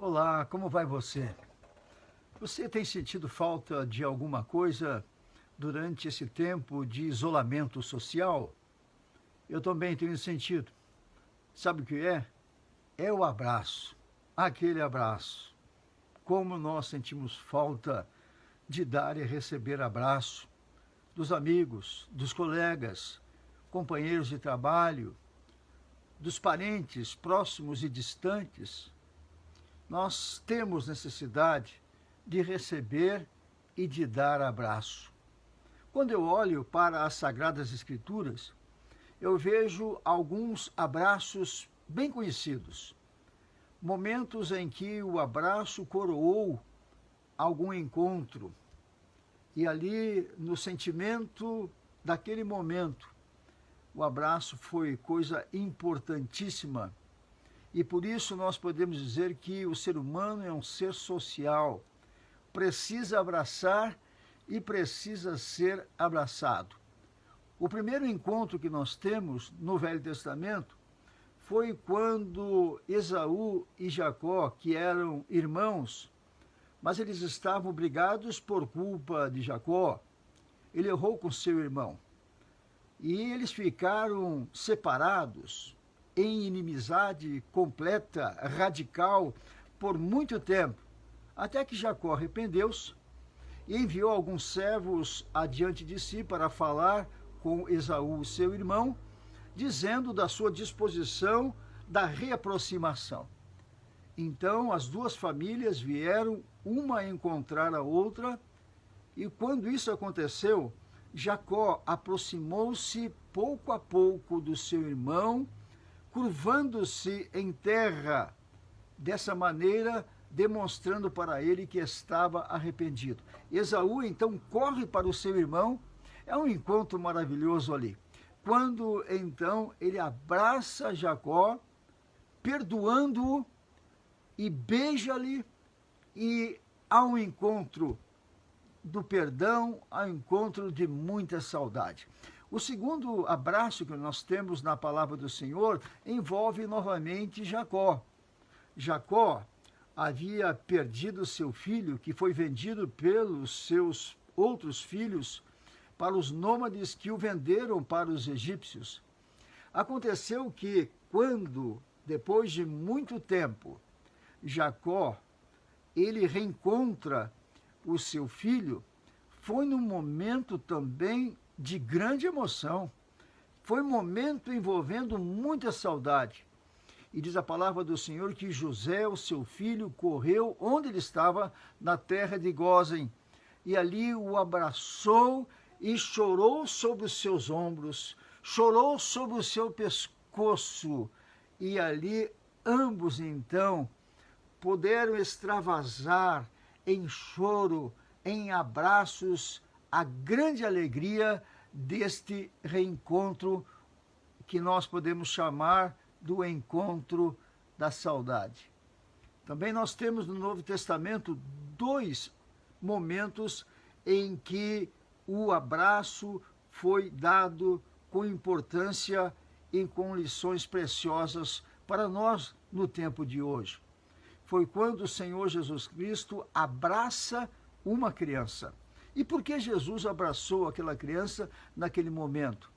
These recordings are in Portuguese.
Olá, como vai você? Você tem sentido falta de alguma coisa durante esse tempo de isolamento social? Eu também tenho sentido. Sabe o que é? É o abraço. Aquele abraço. Como nós sentimos falta de dar e receber abraço dos amigos, dos colegas, companheiros de trabalho, dos parentes próximos e distantes. Nós temos necessidade de receber e de dar abraço. Quando eu olho para as Sagradas Escrituras, eu vejo alguns abraços bem conhecidos. Momentos em que o abraço coroou algum encontro. E ali, no sentimento daquele momento, o abraço foi coisa importantíssima. E por isso nós podemos dizer que o ser humano é um ser social, precisa abraçar e precisa ser abraçado. O primeiro encontro que nós temos no Velho Testamento foi quando Esaú e Jacó, que eram irmãos, mas eles estavam brigados por culpa de Jacó. Ele errou com seu irmão. E eles ficaram separados em inimizade completa, radical, por muito tempo, até que Jacó arrependeu-se e enviou alguns servos adiante de si para falar com Esaú, seu irmão, dizendo da sua disposição da reaproximação. Então as duas famílias vieram uma encontrar a outra, e quando isso aconteceu, Jacó aproximou-se pouco a pouco do seu irmão, curvando-se em terra, dessa maneira demonstrando para ele que estava arrependido. Esaú então corre para o seu irmão, é um encontro maravilhoso ali. Quando então ele abraça Jacó, perdoando-o, e beija-lhe, e há um encontro do perdão, ao encontro de muita saudade. O segundo abraço que nós temos na palavra do Senhor envolve novamente Jacó. Jacó havia perdido seu filho, que foi vendido pelos seus outros filhos para os nômades que o venderam para os egípcios. Aconteceu que quando, depois de muito tempo, Jacó ele reencontra o seu filho, foi num momento também de grande emoção. Foi um momento envolvendo muita saudade. E diz a palavra do Senhor que José, o seu filho, correu onde ele estava, na terra de Gósen, e ali o abraçou e chorou sobre os seus ombros, chorou sobre o seu pescoço, e ali ambos então puderam extravasar em choro, em abraços, a grande alegria deste reencontro que nós podemos chamar do encontro da saudade. Também nós temos no Novo Testamento dois momentos em que o abraço foi dado com importância e com lições preciosas para nós no tempo de hoje. Foi quando o Senhor Jesus Cristo abraça uma criança. E por que Jesus abraçou aquela criança naquele momento?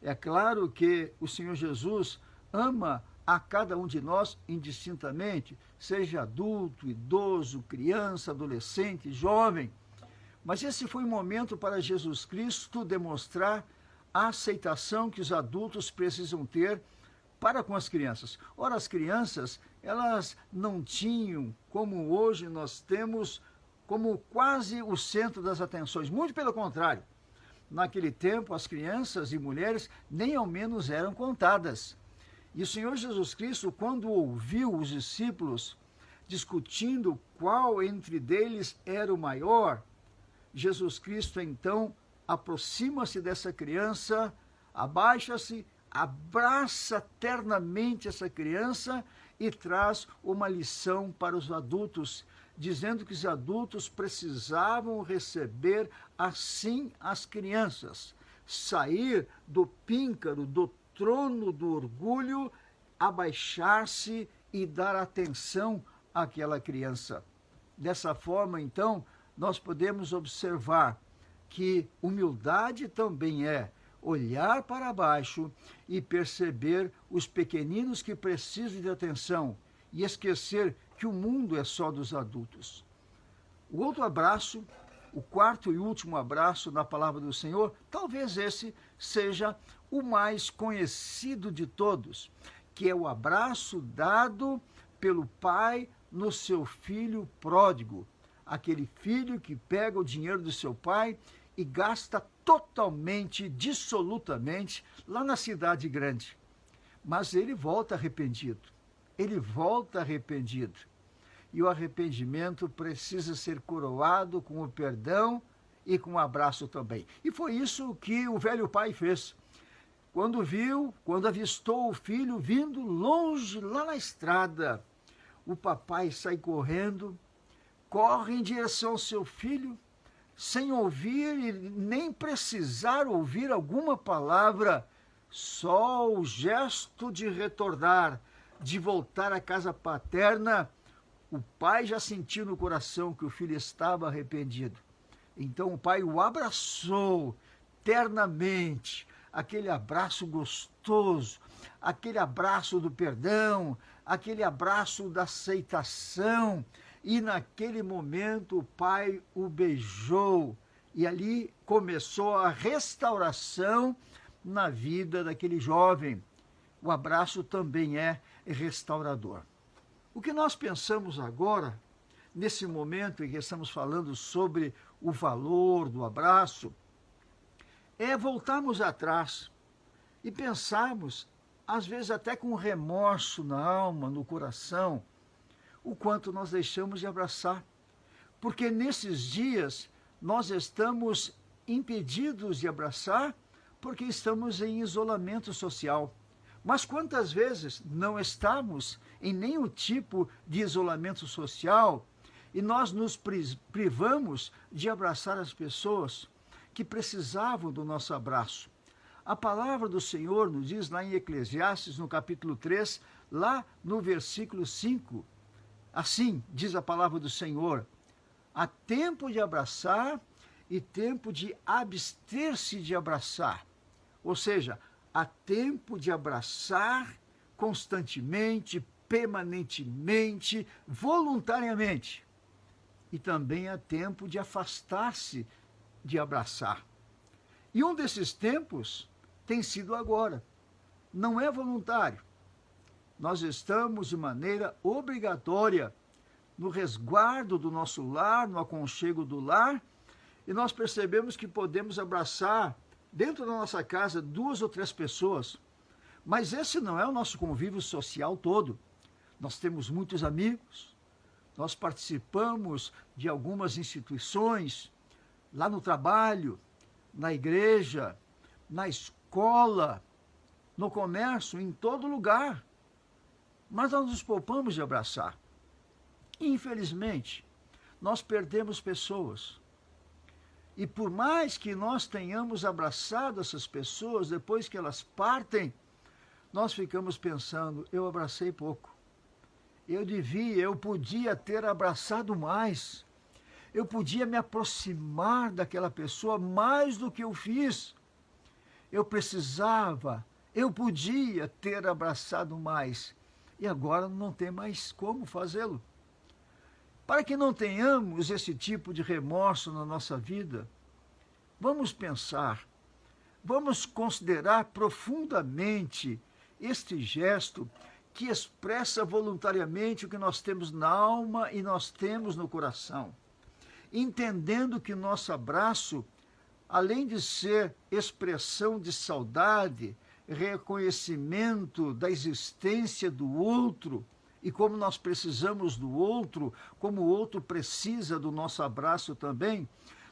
É claro que o Senhor Jesus ama a cada um de nós indistintamente, seja adulto, idoso, criança, adolescente, jovem. Mas esse foi um momento para Jesus Cristo demonstrar a aceitação que os adultos precisam ter para com as crianças. Ora, as crianças, elas não tinham, como hoje nós temos, como quase o centro das atenções. Muito pelo contrário. Naquele tempo, as crianças e mulheres nem ao menos eram contadas. E o Senhor Jesus Cristo, quando ouviu os discípulos discutindo qual entre deles era o maior, Jesus Cristo então aproxima-se dessa criança, abaixa-se, abraça ternamente essa criança e traz uma lição para os adultos, dizendo que os adultos precisavam receber assim as crianças, sair do píncaro, do trono do orgulho, abaixar-se e dar atenção àquela criança. Dessa forma, então, nós podemos observar que humildade também é olhar para baixo e perceber os pequeninos que precisam de atenção e esquecer que o mundo é só dos adultos. O outro abraço, o quarto e último abraço na palavra do Senhor, talvez esse seja o mais conhecido de todos, que é o abraço dado pelo pai no seu filho pródigo, aquele filho que pega o dinheiro do seu pai e gasta totalmente, dissolutamente, lá na cidade grande. Mas ele volta arrependido. Ele volta arrependido. E o arrependimento precisa ser coroado com o perdão e com o abraço também. E foi isso que o velho pai fez. Quando avistou o filho vindo longe lá na estrada, o papai sai correndo, corre em direção ao seu filho, sem ouvir e nem precisar ouvir alguma palavra, só o gesto de retornar, de voltar à casa paterna. O pai já sentiu no coração que o filho estava arrependido. Então o pai o abraçou ternamente, aquele abraço gostoso, aquele abraço do perdão, aquele abraço da aceitação. E naquele momento o pai o beijou e ali começou a restauração na vida daquele jovem. O abraço também é restaurador. O que nós pensamos agora, nesse momento em que estamos falando sobre o valor do abraço, é voltarmos atrás e pensarmos, às vezes até com remorso na alma, no coração, o quanto nós deixamos de abraçar. Porque nesses dias nós estamos impedidos de abraçar porque estamos em isolamento social. Mas quantas vezes não estamos em nenhum tipo de isolamento social e nós nos privamos de abraçar as pessoas que precisavam do nosso abraço? A palavra do Senhor nos diz lá em Eclesiastes, no capítulo 3, lá no versículo 5, assim diz a palavra do Senhor: há tempo de abraçar e tempo de abster-se de abraçar. Ou seja, há tempo de abraçar constantemente, permanentemente, voluntariamente. E também há tempo de afastar-se de abraçar. E um desses tempos tem sido agora. Não é voluntário. Nós estamos de maneira obrigatória no resguardo do nosso lar, no aconchego do lar, e nós percebemos que podemos abraçar dentro da nossa casa 2 ou 3 pessoas. Mas esse não é o nosso convívio social todo. Nós temos muitos amigos, nós participamos de algumas instituições, lá no trabalho, na igreja, na escola, no comércio, em todo lugar. Mas nós nos poupamos de abraçar. Infelizmente, nós perdemos pessoas. E por mais que nós tenhamos abraçado essas pessoas, depois que elas partem, nós ficamos pensando, eu abracei pouco. Eu podia ter abraçado mais. Eu podia me aproximar daquela pessoa mais do que eu fiz. Eu podia ter abraçado mais. E agora não tem mais como fazê-lo. Para que não tenhamos esse tipo de remorso na nossa vida, vamos pensar, vamos considerar profundamente este gesto que expressa voluntariamente o que nós temos na alma e nós temos no coração, entendendo que nosso abraço, além de ser expressão de saudade, reconhecimento da existência do outro, e como nós precisamos do outro, como o outro precisa do nosso abraço também,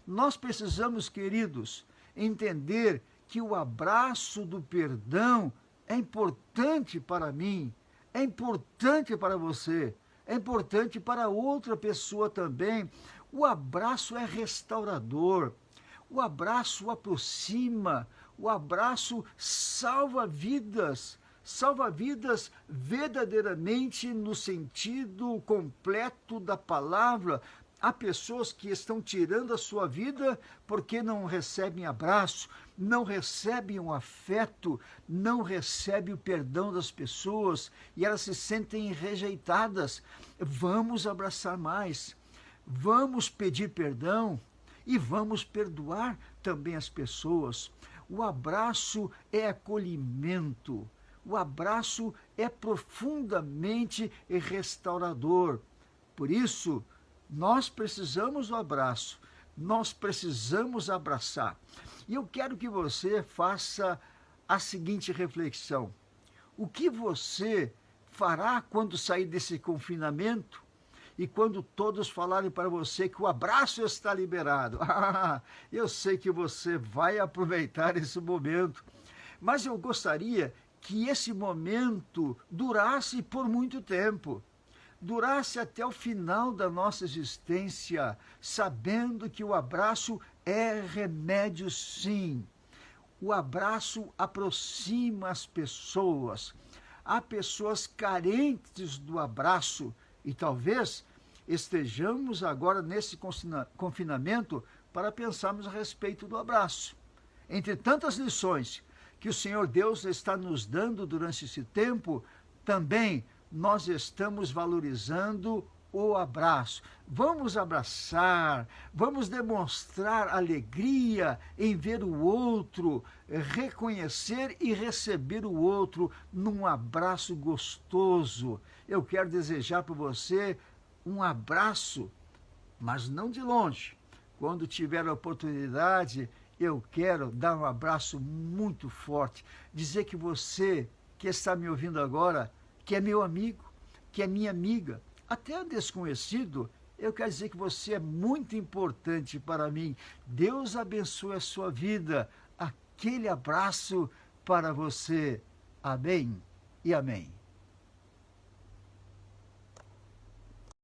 nós precisamos, queridos, entender que o abraço do perdão é importante para mim, é importante para você, é importante para outra pessoa também. O abraço é restaurador, o abraço aproxima, o abraço salva vidas. salva vidas verdadeiramente no sentido completo da palavra. Há pessoas que estão tirando a sua vida porque não recebem abraço, não recebem o afeto, não recebem o perdão das pessoas e elas se sentem rejeitadas. Vamos abraçar mais, vamos pedir perdão e vamos perdoar também as pessoas. O abraço é acolhimento, o abraço é profundamente restaurador. Por isso, nós precisamos do abraço, nós precisamos abraçar. E eu quero que você faça a seguinte reflexão: o que você fará quando sair desse confinamento e quando todos falarem para você que o abraço está liberado? Eu sei que você vai aproveitar esse momento, mas eu gostaria que esse momento durasse por muito tempo. Durasse até o final da nossa existência, sabendo que o abraço é remédio, sim. O abraço aproxima as pessoas. Há pessoas carentes do abraço e talvez estejamos agora nesse confinamento para pensarmos a respeito do abraço. Entre tantas lições que o Senhor Deus está nos dando durante esse tempo, também nós estamos valorizando o abraço. Vamos abraçar, vamos demonstrar alegria em ver o outro, reconhecer e receber o outro num abraço gostoso. Eu quero desejar para você um abraço, mas não de longe. Quando tiver a oportunidade, eu quero dar um abraço muito forte, dizer que você que está me ouvindo agora, que é meu amigo, que é minha amiga, até desconhecido, eu quero dizer que você é muito importante para mim. Deus abençoe a sua vida. Aquele abraço para você. Amém e amém.